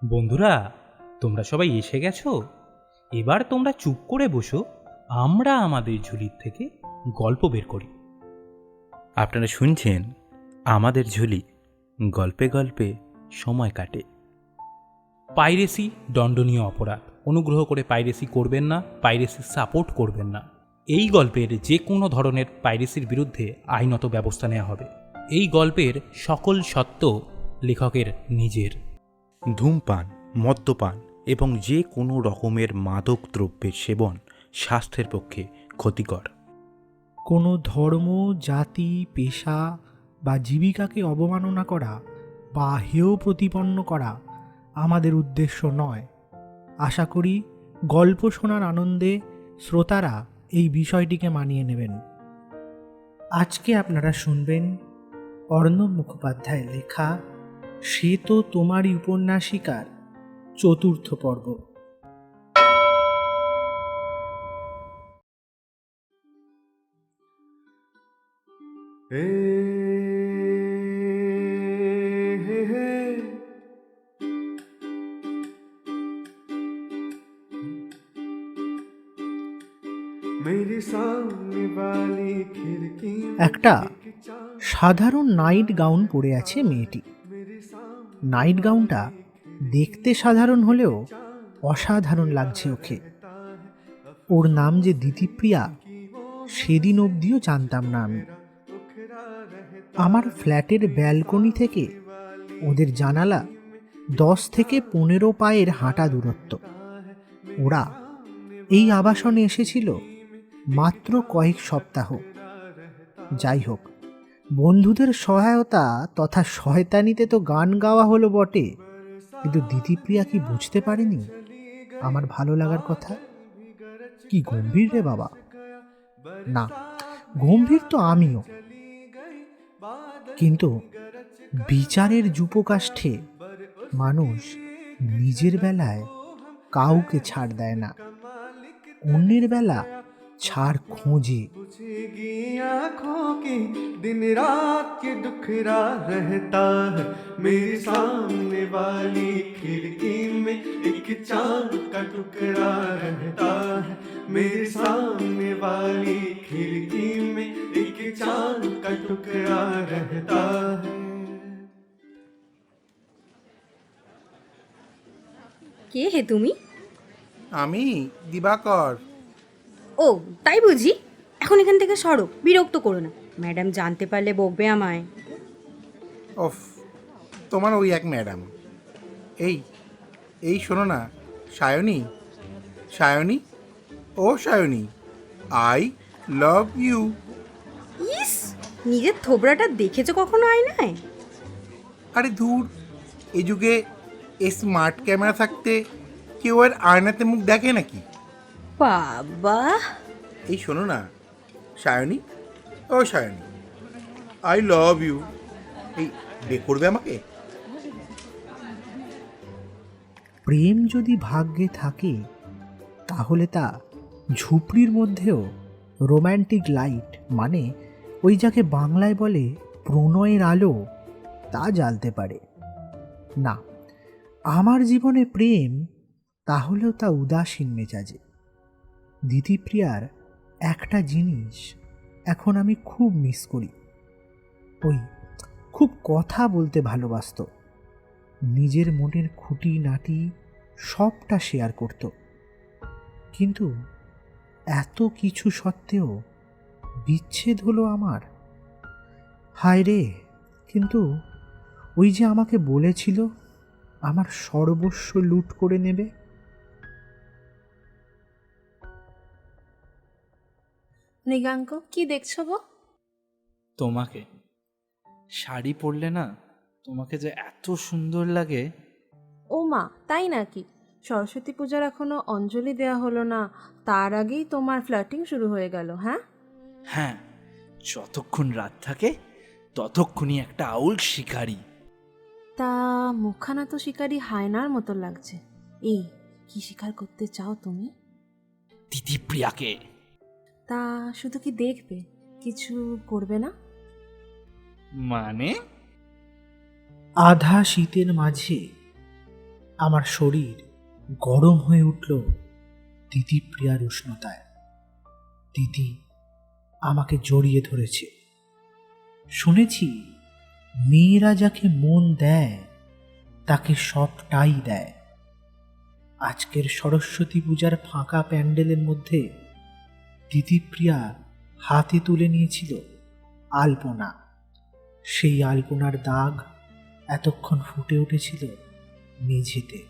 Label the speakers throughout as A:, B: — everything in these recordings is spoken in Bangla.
A: বন্ধুরা, তোমরা সবাই এসে গেছো? এবার তোমরা চুপ করে বসো, আমরা আমাদের ঝুলির থেকে গল্প বের করি।
B: আপনারা শুনছেন আমাদের ঝুলি, গল্পে গল্পে সময় কাটে।
A: পাইরেসি দণ্ডনীয় অপরাধ। অনুগ্রহ করে পাইরেসি করবেন না, পাইরেসি সাপোর্ট করবেন না। এই গল্পের যে কোনো ধরনের পাইরেসির বিরুদ্ধে আইনত ব্যবস্থা নেওয়া হবে। এই গল্পের সকল সত্য লেখকের নিজের।
B: ধূমপান, মদ্যপান এবং যে কোনো রকমের মাদক দ্রব্যের সেবন স্বাস্থ্যের পক্ষে ক্ষতিকর।
C: কোনো ধর্ম, জাতি, পেশা বা জীবিকাকে অবমাননা করা বা হেয় প্রতিপন্ন করা আমাদের উদ্দেশ্য নয়। আশা করি গল্প শোনার আনন্দে শ্রোতারা এই বিষয়টিকে মানিয়ে নেবেন। আজকে আপনারা শুনবেন অর্ণব মুখোপাধ্যায়ের লেখা সে তো তোমারই উপন্যাসিকার চতুর্থ পর্ব। একটা সাধারণ নাইট গাউন পরে আছে মেয়েটি। নাইট গাউনটা দেখতে সাধারণ হলেও অসাধারণ লাগছে ওকে। ওর নাম যে দিতিপ্রিয়া, সেদিন অবধিও জানতাম না আমি। আমার ফ্ল্যাটের ব্যালকনি থেকে ওদের জানালা 10 থেকে 15 পায়ের হাঁটা দূরত্ব। ওরা এই আবাসনে এসেছিল মাত্র কয়েক সপ্তাহ। যাই হোক, বন্ধুদের সহায়তা তথা শয়তানিতে তো গান গাওয়া হলো বটে, কিন্তু দিতিপ্রিয়া কি বুঝতে পারেনি আমার ভালো লাগার কথা? কি গম্ভীর রে বাবা! না, গম্ভীর তো আমিও, কিন্তু বিচারের যুপকাষ্ঠে মানুষ নিজের বেলায় কাউকে ছাড় দেয় না, অন্যের বেলা ছাড় খোঁজে।
D: आँखों की दिन रात के दुखरा रहता है। मेरे सामने वाली खिड़की में एक चांद का टुकड़ा रहता है। मेरे सामने वाली खिड़की में एक चांद का टुकड़ा रहता है।
E: কে হে তুমি?
F: আমি দিবাকর।
E: ও তাই বুঝি? এখন এখান থেকে সরো, বিরক্ত করো না। ম্যাডাম জানতে পারলে বকবে আমায়।
F: ওফ, তোমার ওই এক ম্যাডাম। এই এই শোনো না, সায়নী, সায়নী, ও সায়নী, আই লাভ ইউ।
E: ইস, নিজের থোবড়াটা দেখেছো কখনো আয়নায়?
F: আরে ধুর, এই যুগে স্মার্ট ক্যামেরা থাকতে কেউ আর আয়নাতে মুখ দেখে নাকি?
E: বাবা,
F: এই শোনো না সায়নী, ও সায়নী, আই লাভ ইউ। এই বে করবে আমাকে?
C: প্রেম যদি ভাগ্যে থাকে তাহলে তা ঝুপড়ির মধ্যেও রোম্যান্টিক লাইট, মানে ওই যাকে বাংলায় বলে প্রণয়ের আলো, তা জ্বালতে পারে। না, আমার জীবনে প্রেম তাহলেও তা উদাসীন মেজাজে। দিতিপ্রিয়ার একটা জিনিস এখন আমি খুব মিস করি, ওই খুব কথা বলতে ভালোবাসতো, নিজের মনের খুঁটিনাটি সবটা শেয়ার করত। কিন্তু এত কিছু সত্ত্বেও বিচ্ছেদ হলো আমার। হায় রে! কিন্তু ওই যে আমাকে বলেছিল আমার সর্বস্ব লুট করে নেবে।
G: মৃগাঙ্ক, কি দেখছো গো?
H: তোমাকে শাড়ি পরলে না, তোমাকে যে এত সুন্দর লাগে।
G: ও মা, তাই নাকি? সরস্বতী পূজার এখনো অঞ্জলি দেয়া হলো না, তার আগেই তোমার ফ্লার্টিং শুরু হয়ে গেল? হ্যাঁ
H: হ্যাঁ, যতক্ষণ রাত থাকে ততক্ষণই একটা আউল শিকারী।
G: তা মুখখানা তো শিকারি হায়নার মতো লাগছে। এই, কি শিকার করতে চাও তুমি?
H: দিদিপ্রিয়াকে।
G: তা শুধু কি দেখবে, কিছু করবে না?
H: মানে?
C: আধা শীতের মাঝে আমার শরীর গরম হয়ে উঠল দিদিপ্রিয়ার উষ্ণতায়। দিদি আমাকে জড়িয়ে ধরেছে। শুনেছি মেয়েরা যাকে মন দেয় তাকে সবটাই দেয়। আজকের সরস্বতী পূজার ফাঁকা প্যান্ডেলের মধ্যে দিদিপ্রিয়া হাতে তুলে নিয়েছিল আলপনা। সেই আলপনার দাগ এতক্ষণ ফুটে উঠেছিল মেঝেতে,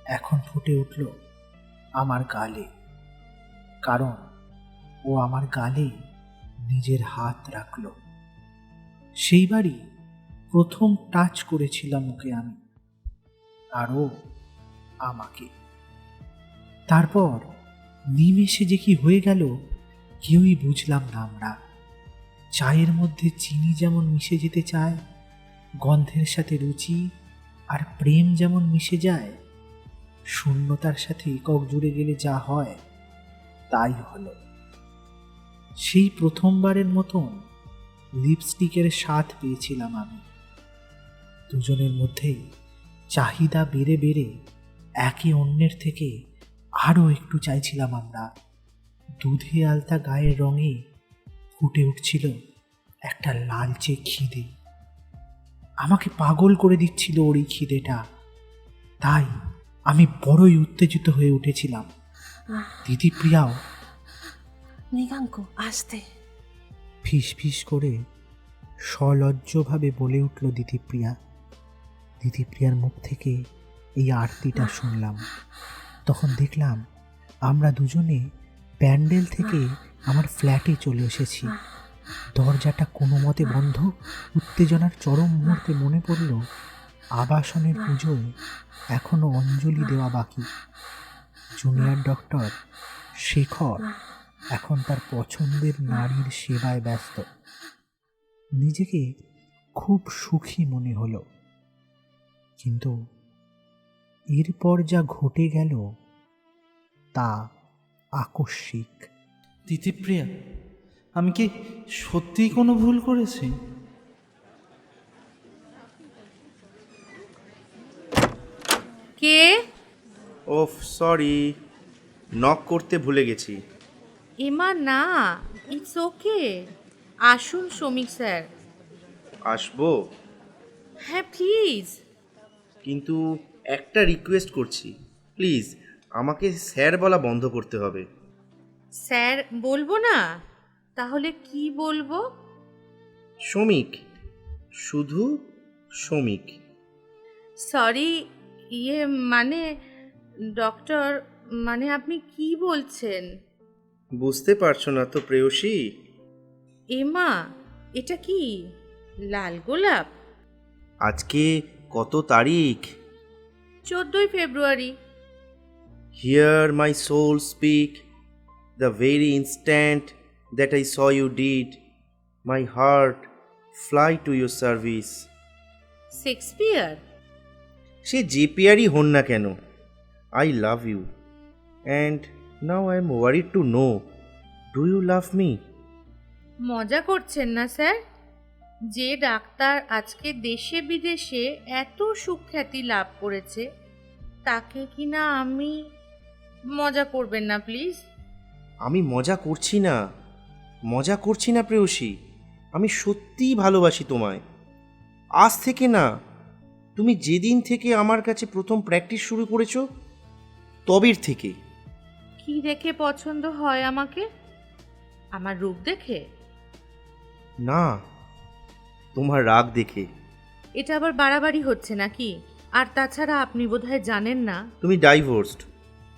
C: এখন ফুটে উঠল আমার গালে, কারণ ও আমার গালে নিজের হাত রাখল। সেইবারই প্রথম টাচ করেছিলাম ওকে আমি, আর ও আমাকে। তারপর নিমেষে যে কি হয়ে গেল কেউই বুঝলাম না আমরা। চায়ের মধ্যে চিনি যেমন মিশে যেতে চায়, গন্ধের সাথে রুচি আর প্রেম যেমন মিশে যায়, শূন্যতার সাথে একক জুড়ে গেলে যা হয় তাই হলো। সেই প্রথমবারের মতন লিপস্টিকের স্বাদ পেয়েছিলাম আমি। দুজনের মধ্যেই চাহিদা বেড়ে বেড়ে একে অন্যের থেকে আরও একটু চাইছিলাম আমরা। দুধে আলতা গায়ের রঙে ফুটে উঠছিল একটা লালচে খিদে। আমাকে পাগল করে দিচ্ছিল ওর এই খিদেটা, তাই আমি বড়ই উত্তেজিত হয়ে উঠেছিলাম। দিদিপ্রিয়াও
G: মৃগাঙ্ক আসতে।
C: ফিস ফিস করে সলজ্জভাবে বলে উঠল দিদিপ্রিয়া। দিদিপ্রিয়ার মুখ থেকে এই আরতিটা শুনলাম। তখন দেখলাম আমরা দুজনে প্যান্ডেল থেকে আমার ফ্ল্যাটে চলে এসেছি। দরজাটা কোনো মতে বন্ধ। উত্তেজনার চরম মুহূর্তে মনে পড়ল আবাসনের পুজোয় এখনো অঞ্জলি দেওয়া বাকি। জুনিয়র ডক্টর শেখর এখন তার পছন্দের নারীর সেবায় ব্যস্ত। নিজেকে খুব সুখী মনে হলো, কিন্তু এরপর যা ঘটে গেল তা আকস্মিক।
H: দিদিপ্রিয়া, আমি কি সত্যিই কোনো ভুল করেছি?
I: কে?
F: ওফ সরি, নক করতে ভুলে গেছি।
I: এমা না, ইটস ওকে। আসুন শ্রমিক স্যার।
F: আসবো,
I: হ্যাঁ প্লিজ।
F: কিন্তু একটা রিকোয়েস্ট করছি, প্লিজ আমাকে স্যার বলা বন্ধ করতে হবে।
I: স্যার বলবো না? তাহলে কি বলবো?
F: শ্রমিক, শুধু শ্রমিক।
I: সরি, মানে ডক্টর, মানে আপনি কি বলছেন?
F: বুঝতে পারছো না তো প্রেয়সী?
I: এমা, এটা কি লাল গোলাপ?
F: আজকে কত তারিখ?
I: 14ই ফেব্রুয়ারি।
F: Hear my soul speak, the very instant that I saw you did, my heart fly to your service.
I: Shakespeare?
F: সে জিপিআরই হন না কেন, I love you, and now I am worried to know, do you love me?
I: মজা করছেন না স্যার? যে ডাক্তার আজকে দেশে বিদেশে এত সুখ্যাতি লাভ করেছে তাকে কিনা আমি... মজা করবেন না প্লিজ।
F: আমি মজা করছি না প্রেয়সী, আমি সত্যিই ভালোবাসি তোমায়। আজ থেকে না, তুমি যেদিন থেকে আমার কাছে প্রথম প্র্যাকটিস শুরু করেছো তবের থেকে।
I: কি দেখে পছন্দ হয় আমাকে? আমার রূপ দেখে?
F: না, তোমার রাগ দেখে।
I: এটা আবার বাড়াবাড়ি হচ্ছে নাকি? আর তাছাড়া আপনি বোধহয় জানেন না
F: তুমি ডাইভোর্সড,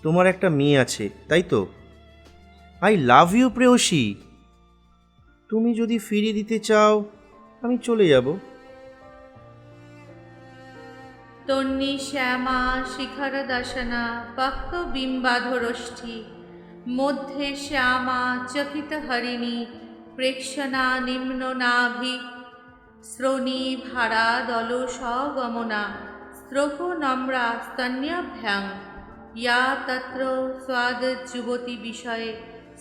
F: তোমার একটা মেয়ে আছে, তাই তো? আই লাভ ইউ প্রেয়সী, তুমি যদি ফিরিয়ে দিতে চাও আমি চলে যাব।
I: তন্নি শ্যামা শিখর দশনা পক্ষ বিম্বাধরষ্ঠি মধ্যে শ্যামা চকিত হরিণী প্রেক্ষণা নিম্ন নাভি শ্রোণী ভাড়া দল সগমনা স্ত্রোক নম্রা স্তন্যাভ্যাং ইয়া তত্র স্বাদ যুবতী বিষয়ে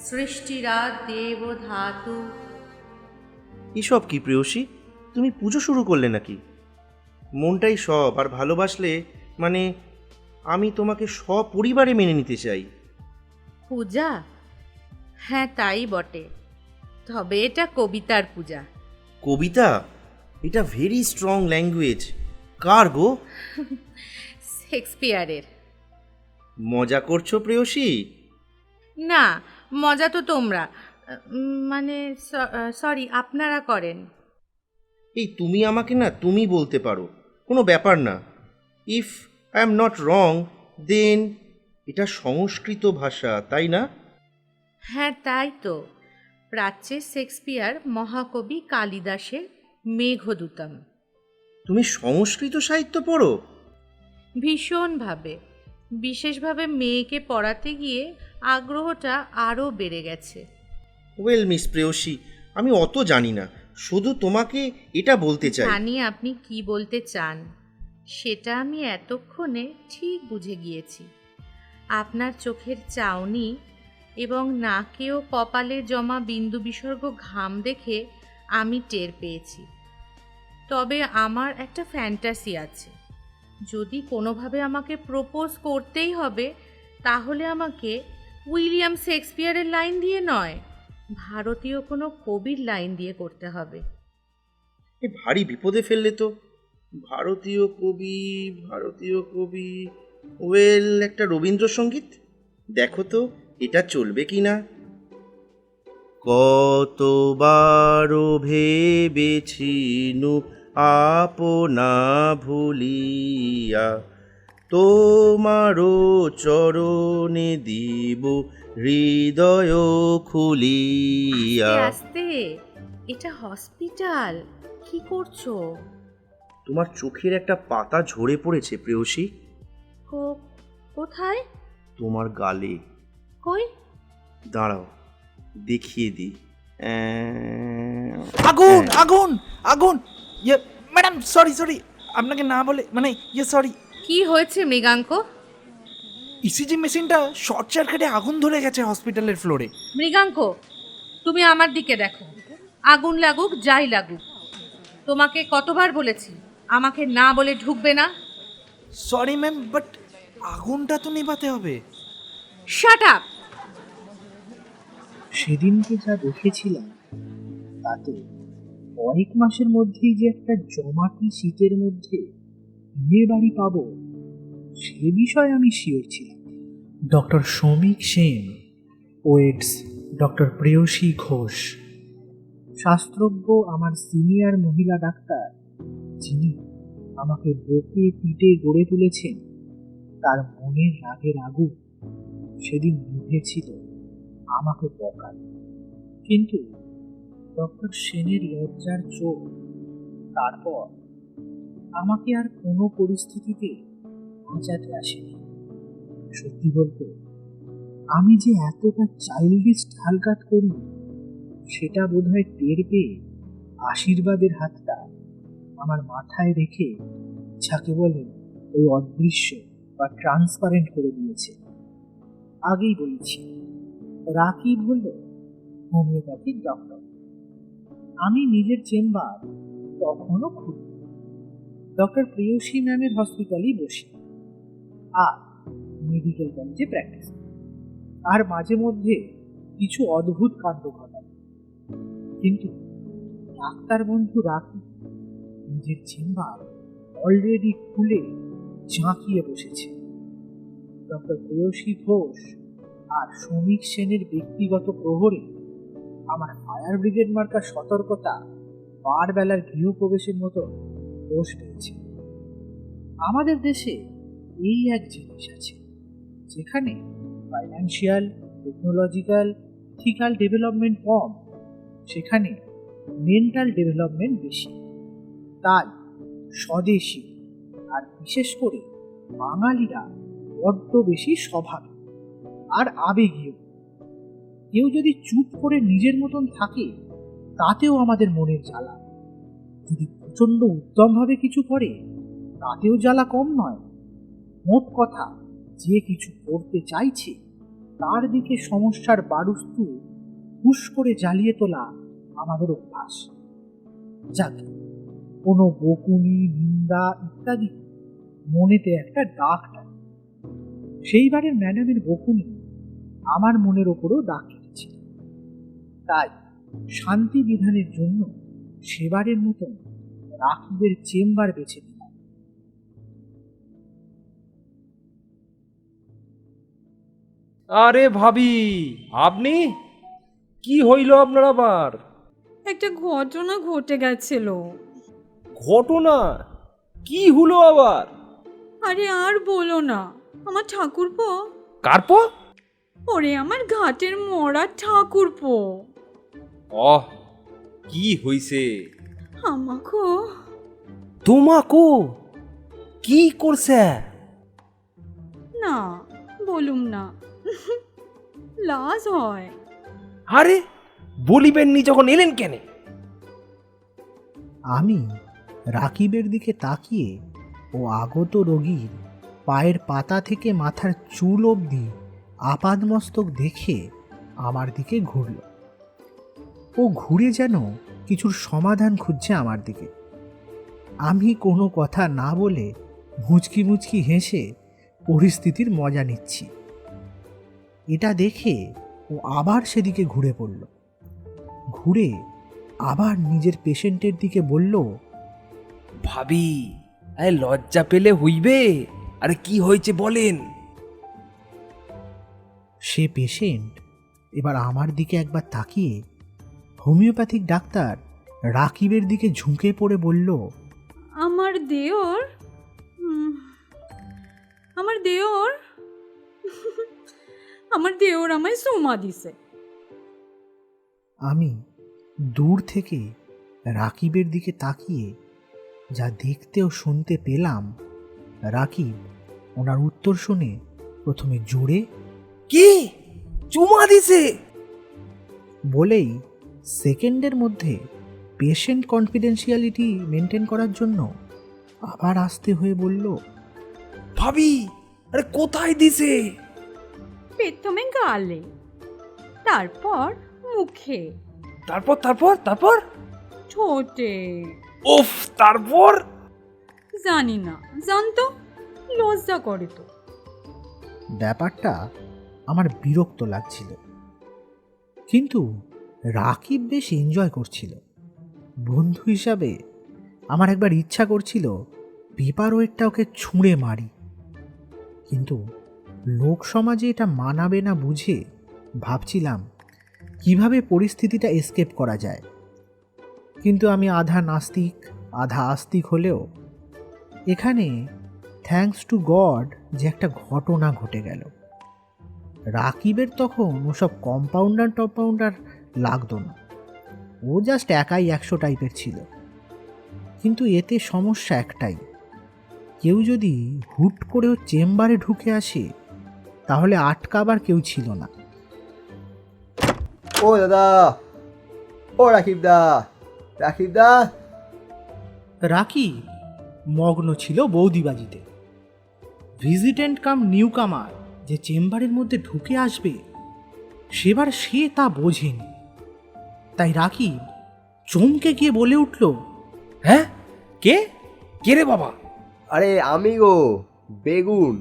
I: সৃষ্টিরা দেব ধাতু।
F: এসব কি প্রেয়সী, তুমি পুজো শুরু করলে নাকি? মনটাই সব, আর ভালোবাসলে মানে আমি তোমাকে সপরিবারে মেনে নিতে চাই।
I: পূজা? হ্যাঁ, তাই বটে, তবে এটা কবিতার পূজা।
F: কবিতা? এটা ভেরি স্ট্রং ল্যাঙ্গুয়েজ। কার গো?
I: শেক্সপিয়ারের।
F: মজা করছো প্রেয়সী?
I: না, মজা তো তোমরা, মানে সরি, আপনারা করেন।
F: এই তুমি আমাকে না তুমি বলতে পারো, কোনো ব্যাপার না। If I am not wrong then এটা সংস্কৃত ভাষা, তাই না?
I: হ্যাঁ, তাই তো। প্রাচ্যের শেক্সপিয়ার মহাকবি কালিদাসের মেঘদূতম।
F: তুমি সংস্কৃত সাহিত্য পড়ো?
I: ভীষণভাবে, বিশেষভাবে মেয়েকে পড়াতে গিয়ে আগ্রহটা আরও বেড়ে গেছে।
F: ওয়েল মিস প্রেয়সী, আমি অত জানি না, শুধু তোমাকে এটা বলতে চাই।
I: জানি আপনি কি বলতে চান, সেটা আমি এতক্ষণে ঠিক বুঝে গিয়েছি। আপনার চোখের চাউনি এবং নাকে ও কপালে জমা বিন্দু বিসর্গ ঘাম দেখে আমি টের পেয়েছি। তবে আমার একটা ফ্যান্টাসি আছে, যদি কোনোভাবে আমাকে প্রপোজ করতেই হবে, তাহলে আমাকে উইলিয়াম শেক্সপিয়ারের লাইন দিয়ে নয়, ভারতীয় কোনো কবির লাইন দিয়ে করতে হবে।
F: এ ভারী বিপদে ফেললে তো। ভারতীয় কবি, ভারতীয় কবি, ওয়েল একটা রবীন্দ্রসঙ্গীত দেখো তো এটা চলবে কি না। কতবারও ভেবেছিনু আপনা ভুলিয়া, তোমারও চরণে দিব হৃদয় খুলিয়া।
I: আস্তে আস্তে, এটা হসপিটাল, কি করছো?
F: তোমার চোখের একটা পাতা ঝরে পড়েছে প্রেয়সী।
I: কোথায়?
F: তোমার গালে।
I: কই?
F: দাঁড়াও দেখিয়ে দিই।
H: আগুন আগুন আগুন! ইয়ে ম্যাডাম, সরি সরি, আপনাকে না বলে, মানে সরি।
I: কি হয়েছে মৃগাঙ্ক?
H: ইসিজি মেশিনটা শর্ট সার্কিটে আগুন ধরে গেছে হসপিটালের ফ্লোরে।
I: মৃগাঙ্ক, তুমি আমার দিকে দেখো। আগুন লাগুক যাই লাগুক, তোমাকে কতবার বলেছি আমাকে না বলে ঢুকবে না?
H: সরি ম্যাম, বাট আগুনটা তো নেভাতে হবে।
I: Shut up!
C: সেদিনকে যা দেখেছিলাম তাতে কয়েক মাসের মধ্যেই যে একটা জমাটি সিটের মধ্যে বিয়ে বাড়ি পাবো সে বিষয়ে আমি শিওর ছিলাম। ডক্টর শ্রমিক সেন ওয়েটস ডক্টর প্রেয়সী ঘোষ, শাস্ত্রজ্ঞ আমার সিনিয়র মহিলা ডাক্তার, যিনি আমাকে বকে পিটে গড়ে তুলেছেন, তার মনের রাগের আগুন সেদিন নিভেছিল আমাকে বকার। কিন্তু ডক্টর সেনের লজ্জার চোখ তারপর আমাকে আর কোনো পরিস্থিতিতে বাঁচাতে আসেনি। সত্যি বলতে আমি যে এতটা চাইল্ডিশ হালকাত করি সেটা বোধহয় টের পেয়ে আশীর্বাদের হাতটা আমার মাথায় রেখে যাকে বলে ওই অদৃশ্য বা ট্রান্সপারেন্ট করে দিয়েছে। আগেই বলেছি, রাকিব হল হোমিওপ্যাথিক ডক্টর। আমি নিজের চেম্বার তখনও খুলি, ডক্টর প্রেয়সী ম্যামের হসপিটালেই বসি আর মেডিকেল কলেজে প্র্যাকটিস, আর মাঝে মধ্যে কিছু অদ্ভুত কাণ্ড ঘটায়। কিন্তু ডাক্তার বন্ধু রাকিব নিজের চেম্বার অলরেডি খুলে ঝাঁকিয়ে বসেছে। ডক্টর প্রেয়সী ঘোষ আর শ্রমিক সেনের ব্যক্তিগত প্রহরে আমার ফায়ার ব্রিগেড মার্কা সতর্কতা বারবেলার গৃহপ্রবেশের মতো দোষ পেয়েছে। আমাদের দেশে এই এক জিনিস আছে যেখানে ফাইন্যান্সিয়াল, টেকনোলজিক্যাল, ইথিক্যাল ডেভেলপমেন্ট কম, সেখানে মেন্টাল ডেভেলপমেন্ট বেশি। তাই স্বদেশী আর বিশেষ করে বাঙালিরা বড্ড বেশি স্বভাবে আর আবেগীয়। কেউ যদি চুপ করে নিজের মতন থাকে তাতেও আমাদের মনের জ্বালা, যদি প্রচণ্ড উদ্যমভাবে কিছু করে তাতেও জ্বালা কম নয়। মোট কথা, যে কিছু করতে চাইছে তার দিকে সমস্যার বারুস্তু হুশ করে জ্বালিয়ে তোলা আমাদের অভ্যাস। যাকে কোনো বকুনি, নিন্দা ইত্যাদি মনেতে একটা দাগ টানে, সেইবারের ম্যাডামের বকুনি আমার মনের ওপরও দাগ কেটেছে। তাই শান্তি বিধানের জন্য সেবারের মতন রাকিবের চেম্বার বেছে নিলাম।
J: আরে ভাবি, আপনি কি হইল আপনার আবার?
E: একটা ঘটনা ঘটে গেছিল।
J: ঘটনা কি হলো আবার?
E: আরে আর বলো না, আমার ঠাকুরপো,
J: কারপো?
E: ওরে আমার ঘাটের মরা ঠাকুরপো
J: অহ, কি হইছে?
E: আমাকো
J: তোমাকো কি করছে?
E: না বলুম না, লাজ হয়।
J: আরে বলিবেননি যখন এলেন কেন?
C: আমি রাকিবের দিকে তাকিয়ে ও আগত রোগীর পায়ের পাতা থেকে মাথার চুল অবধি আপাদমস্তক দেখে আমার দিকে ঘুরল। ও ঘুরে যেন কিছুর সমাধান খুঁজছে আমার দিকে। আমি কোনো কথা না বলে মুচকি মুচকি হেসে পরিস্থিতির মজা নিচ্ছি। এটা দেখে ও আবার সেদিকে ঘুরে পড়ল। ঘুরে আবার নিজের পেশেন্টের দিকে বলল,
J: ভাবি, আরে লজ্জা পেলে হইবে। আরে কি হয়েছে বলেন?
C: সে পেশেন্ট এবার আমার দিকে একবার তাকিয়ে হোমিওপ্যাথিক ডাক্তার রাকিবের দিকে ঝুঁকে পড়ে বলল,
E: আমার দেওর আমার দেওর আমার দেওর আমায় সোমা দিছে।
C: আমি দূর থেকে রাকিবের দিকে তাকিয়ে যা দেখতে ও শুনতে পেলাম, রাকিব ওনার উত্তর শুনে প্রথমে জোরে
J: কি চুমা দিছে
C: বলেই সেকেন্ডের মধ্যে পেশেন্ট কনফিডেন্সিয়ালিটি মেনটেন করার জন্য আবার আস্তে হয়ে বলল,
J: ভাবি, আরে কোথায় দিছে?
E: প্রথমে গালে, তারপর মুখে,
J: তারপর তারপর তারপর
E: ঠোঁটে।
J: উফ, তারপর?
E: জানি না, জানতো, লজ্জা করে তো।
C: ব্যাপারটা আমার বিরক্ত লাগছিল, কিন্তু রাকিব বেশ এনজয় করছিল। বন্ধু হিসাবে আমার একবার ইচ্ছা করছিল পেপার ওয়েটটা ওকে ছুঁড়ে মারি, কিন্তু লোক সমাজে এটা মানাবে না বুঝে ভাবছিলাম কিভাবে পরিস্থিতিটা এসকেপ করা যায়। কিন্তু আমি আধা নাস্তিক আধা আস্তিক হলেও এখানে থ্যাঙ্কস টু গড যে একটা ঘটনা ঘটে গেল। রাকিবের তখন ওসব কম্পাউন্ডার টম্পাউন্ডার লাগতো না, ও জাস্ট একাই 100 টাইপের ছিল। কিন্তু এতে সমস্যা একটাই, কেউ যদি হুট করে ও চেম্বারে ঢুকে আসে তাহলে আটকাবার কেউ ছিল না।
K: ও দাদা, ও রাকিব দা, রাকিব দা।
C: রাকিব মগ্ন ছিল বৌদিবাজিতে। ভিজিটেন্ট কাম নিউ কামার যে চেম্বারের মধ্যে ঢুকে আসবে সেবার সে তা বোঝেনি। তাই রাকিব চমকে গিয়ে বলে উঠল,
J: হ্যাঁ, কে কে রে বাবা?
K: আরে আমি গো, বেগুন।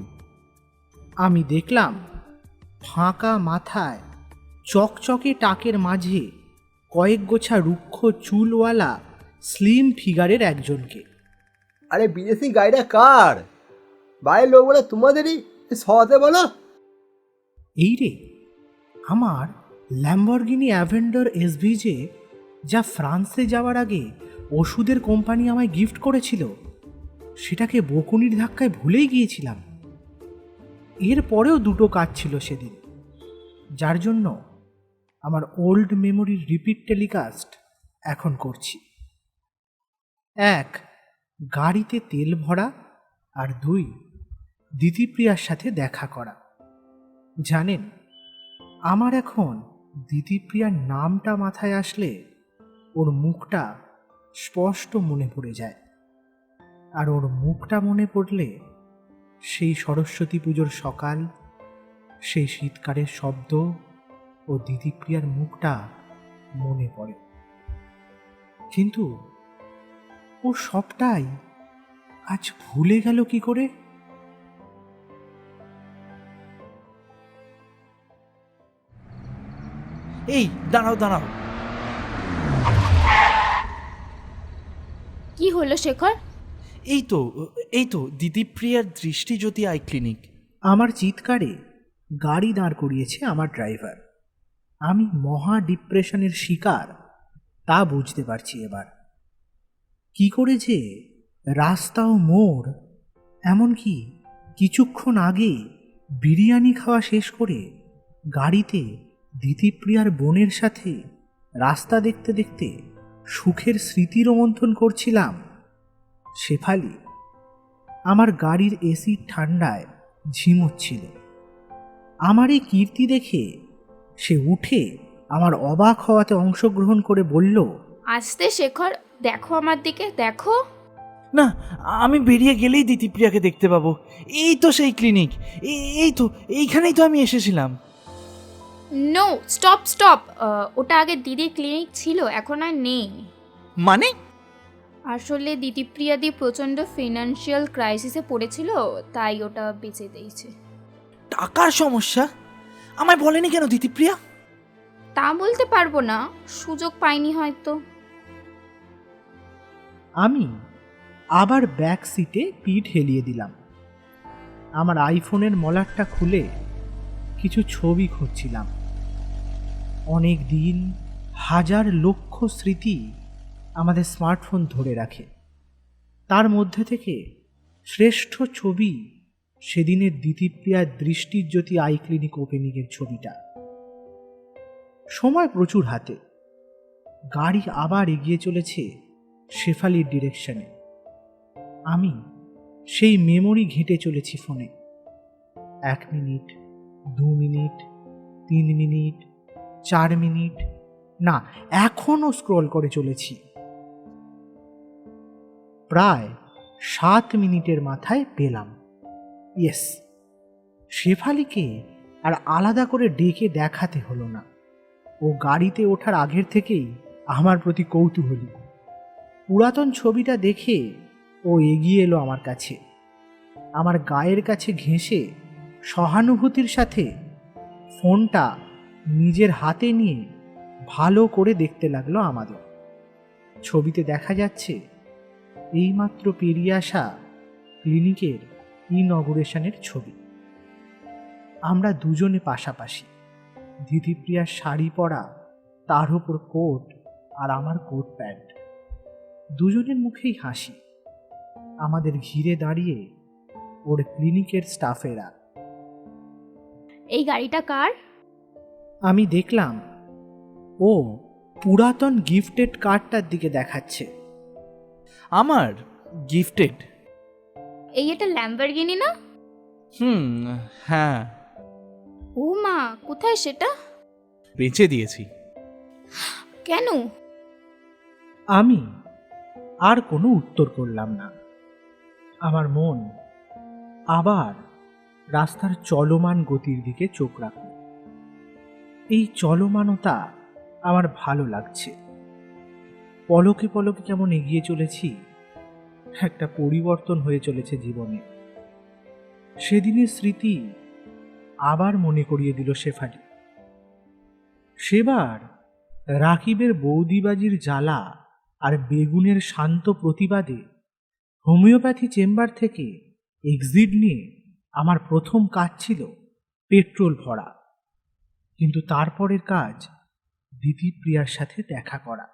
C: আমি দেখলাম ফাঁকা মাথায় চকচকে টাকের মাঝে কয়েক গোছা রুক্ষ চুলওয়ালা স্লিম ফিগারের একজনকে।
K: আরে বিদেশি গাড়িটা কার? বাইরের লোক বলে তোমাদেরই, সহাতে বলো।
C: এই রে, আমার ল্যাম্বরগিনি অ্যাভেন্ডার এসভিজে যা ফ্রান্সে যাওয়ার আগে ওষুধের কোম্পানি আমায় গিফট করেছিল, সেটাকে বকুনির ধাক্কায় ভুলেই গিয়েছিলাম। এরপরেও দুটো কাজ ছিল সেদিন, যার জন্য আমার ওল্ড মেমোরির রিপিট টেলিকাস্ট এখন করছি। 1, গাড়িতে তেল ভরা, আর 2, দিতিপ্রিয়ার সাথে দেখা করা। জানেন, আমার এখন দিতিপ্রিয়ার নামটা মাথায় আসলে ওর মুখটা স্পষ্ট মনে পড়ে যায়, আর ওর মুখটা মনে পড়লে সেই সরস্বতী পুজোর সকাল, সেই শীতকারের শব্দ ও দিদিপ্রিয়ার মুখটা মনে পড়ে। কিন্তু ও সবটাই আজ ভুলে গেল কি করে?
H: এই দাঁড়াও দাঁড়াও।
L: কি হলো শেখর?
H: এই তো দিদিপ্রিয়ার দৃষ্টিজ্যোতি আই ক্লিনিক।
C: আমার চিৎকারে গাড়ি দাঁড় করিয়েছে আমার ড্রাইভার। আমি মহা ডিপ্রেশনের শিকার তা বুঝতে পারছি এবার। কি করে যে রাস্তা ও মোড়, এমনকি কিছুক্ষণ আগে বিরিয়ানি খাওয়া শেষ করে গাড়িতে দিদিপ্রিয়ার বোনের সাথে রাস্তা দেখতে দেখতে সুখের স্মৃতি রোমন্থন করছিলাম। শেফালি আমার গাড়ির এসি ঠান্ডায় ঝিমোচ্ছিল। আমার এই কীর্তি দেখে সে উঠে আমার অবাক হওয়াতে অংশগ্রহণ করে বলল,
L: আসতে শেখর, দেখো আমার দিকে দেখো।
H: না, আমি বেরিয়ে গেলেই দিদিপ্রিয়াকে দেখতে পাবো। এই তো সেই ক্লিনিক, এই তো এইখানেই তো আমি এসেছিলাম।
L: নো, স্টপ স্টপ, ওটা আগে দিদির ক্লিনিক ছিল, এখন আর নেই।
H: মানে?
L: আসলে দিদিপ্রিয়া দি প্রচণ্ড ফিনান্সিয়াল ক্রাইসিসে পড়েছিল, তাই ওটা বেঁচে দিয়েছে।
H: টাকার সমস্যা? আমায় বলেনি কেন দিদিপ্রিয়া?
L: তা বলতে পারবো না, সুযোগ পাইনি হয়তো।
C: আমি আবার ব্যাক সিটে পিঠ হেলিয়ে দিলাম। আমার আইফোনের মলারটা খুলে কিছু ছবি খুঁজছিলাম। অনেক দিন, হাজার লক্ষ স্মৃতি আমাদের স্মার্টফোন ধরে রাখে। তার মধ্যে থেকে শ্রেষ্ঠ ছবি সেদিনের দিদিপ্রিয়ার দৃষ্টিজ্যোতি আই ক্লিনিক ওপেনিংয়ের ছবিটা। সময় প্রচুর হাতে। গাড়ি আবার এগিয়ে চলেছে শেফালির ডিরেকশনে। আমি সেই মেমোরি ঘেঁটে চলেছি ফোনে। 1 মিনিট, 2 মিনিট, 3 মিনিট, 4 মিনিট, না, এখনও স্ক্রল করে চলেছি। প্রায় 7 মিনিটের মাথায় পেলাম, ইয়েস, শেফালিকে আর আলাদা করে ডেকে দেখাতে হলো না। ও গাড়িতে ওঠার আগের থেকেই আমার প্রতি কৌতূহলী। পুরাতন ছবিটা দেখে ও এগিয়ে এলো আমার কাছে। আমার গায়ের কাছে ঘেঁষে সহানুভূতির সাথে ফোনটা নিজের হাতে নিয়ে ভালো করে দেখতে লাগলো আমাদের। ছবিতে দেখা যাচ্ছে এইমাত্র পেরিয়ে আসা ক্লিনিকের ইনঅগুরেশনের ছবি। আমরা দুজনে পাশাপাশি, দিদিপ্রিয়ার শাড়ি পরা, তার উপর কোট আর আমার কোট প্যান্ট। দুজনের মুখেই হাসি। আমাদের ঘিরে দাঁড়িয়ে ওর ক্লিনিকের স্টাফেরা।
L: এই গাড়িটা কার?
C: আমি দেখলাম ও পুরাতন গিফটেড কার্ডটার দিকে দেখাচ্ছে।
H: আমার গিফটেড?
L: এই এটা ল্যাম্বরগিনি না?
H: হ্যাঁ।
L: ও মা, কোথায় সেটা?
A: বেঁচে দিয়েছি।
L: কেন?
C: আমি আর কোনো উত্তর করলাম না। আমার মন আবার রাস্তার চলমান গতির দিকে চোখ রাখল। এই চলমানতা আমার ভালো লাগছে। পলকে পলকে কেমন এগিয়ে চলেছি, একটা পরিবর্তন হয়ে চলেছে জীবনে। সেদিনের স্মৃতি আবার মনে করিয়ে দিল শেফালি। সেবার রাকিবের বৌদিবাজির জ্বালা আর বেগুনের শান্ত প্রতিবাদে হোমিওপ্যাথি চেম্বার থেকে এক্সিট নিয়ে আমার প্রথম কাজ ছিল পেট্রোল ভরা। কিন্তু তারপরের কাজ দিদিপ্রিয়ার সাথে দেখা করা।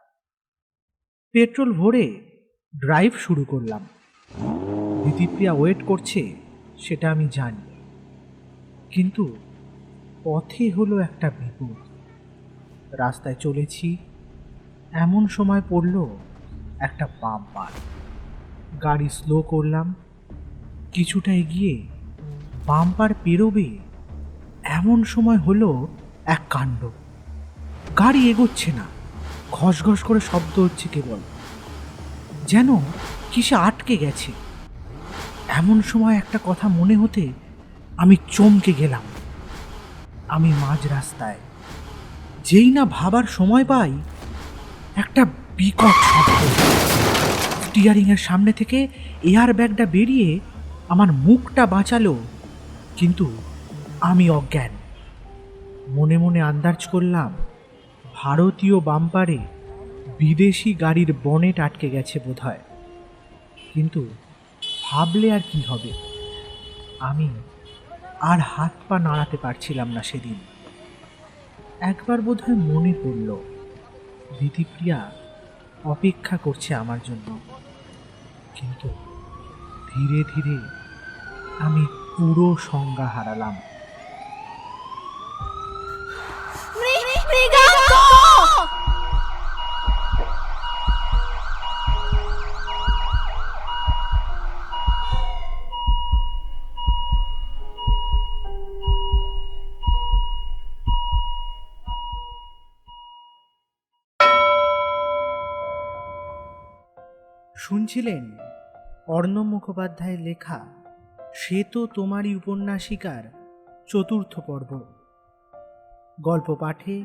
C: পেট্রোল ভরে ড্রাইভ শুরু করলাম। দিদিপ্রিয়া ওয়েট করছে সেটা আমি জানি, কিন্তু পথে হলো একটা বিপদ। রাস্তায় চলেছি, এমন সময় পড়ল একটা বাম্পার। গাড়ি স্লো করলাম। কিছুটা এগিয়ে বাম্পার পেরোবে এমন সময় হলো এক কাণ্ড। গাড়ি এগোচ্ছে না, ঘস ঘস করে শব্দ হচ্ছে কেবল, যেন কিসে আটকে গেছে। এমন সময় একটা কথা মনে হতে আমি চমকে গেলাম। আমি মাঝ রাস্তায়, যেই না ভাবার সময় পাই, একটা বিকট শব্দ। স্টিয়ারিংয়ের সামনে থেকে এয়ার ব্যাগটা বেরিয়ে আমার মুখটা বাঁচালো, কিন্তু আমি অজ্ঞান। মনে মনে আন্দাজ করলাম ভারতীয় বাম্পারে বিদেশি গাড়ির বনেট আটকে গেছে বোধহয়। কিন্তু ভাবলে আর কি হবে, আমি আর হাত পা নাড়াতে পারছিলাম না সেদিন। একবার বোধহয় মনে পড়ল দিতিপ্রিয়া অপেক্ষা করছে আমার জন্য, কিন্তু ধীরে ধীরে আমি পুরো সংজ্ঞা হারালাম। শুনছিলেন অর্ণব মুখোপাধ্যায়ের লেখা সে তো তোমারই উপন্যাসিকার চতুর্থ পর্ব। গল্প পাঠে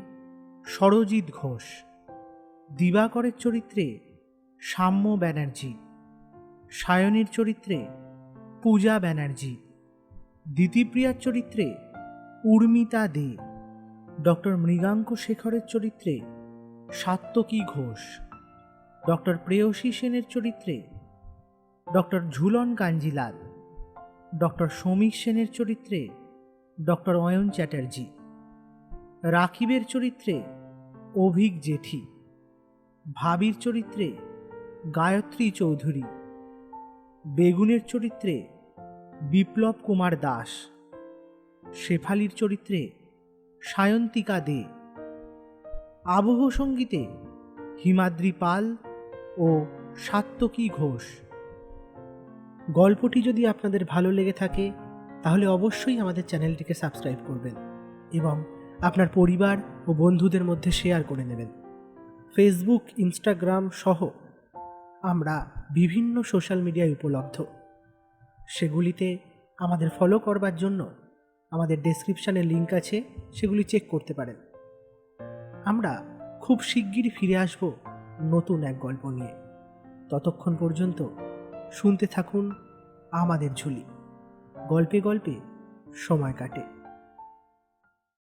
C: সরজিৎ ঘোষ, দিবাকরের চরিত্রে সাম্য ব্যানার্জি, সায়নীর চরিত্রে পূজা ব্যানার্জি, দিতিপ্রিয়ার চরিত্রে উর্মিতা দে, ডক্টর মৃগাঙ্ক শেখরের চরিত্রে সাত্তকী ঘোষ, ডক্টর প্রেয়সী সেনের চরিত্রে ডক্টর ঝুলন কাঞ্জিলাল, ডক্টর সমীর সেনের চরিত্রে ডক্টর অয়ন চ্যাটার্জি, রাকিবের চরিত্রে অভিক জেঠি, ভাবির চরিত্রে গায়ত্রী চৌধুরী, বেগুনের চরিত্রে বিপ্লব কুমার দাস, শেফালির চরিত্রে সায়ন্তিকা দে, আবহ সঙ্গীতে হিমাদ্রি পাল ও সাত্তকী ঘোষ। গল্পটি যদি আপনাদের ভালো লেগে থাকে তাহলে অবশ্যই আমাদের চ্যানেলটিকে সাবস্ক্রাইব করবেন এবং আপনার পরিবার ও বন্ধুদের মধ্যে শেয়ার করে নেবেন। ফেসবুক, ইনস্টাগ্রাম সহ আমরা বিভিন্ন সোশ্যাল মিডিয়ায় উপলব্ধ, সেগুলিতে আমাদের ফলো করবার জন্য আমাদের ডেসক্রিপশানে লিঙ্ক আছে, সেগুলি চেক করতে পারেন। আমরা খুব শিগগিরই ফিরে আসব নতুন এক গল্প নিয়ে। ততক্ষণ পর্যন্ত শুনতে থাকুন আমাদের ঝুলি। গল্পে গল্পে সময় কাটে।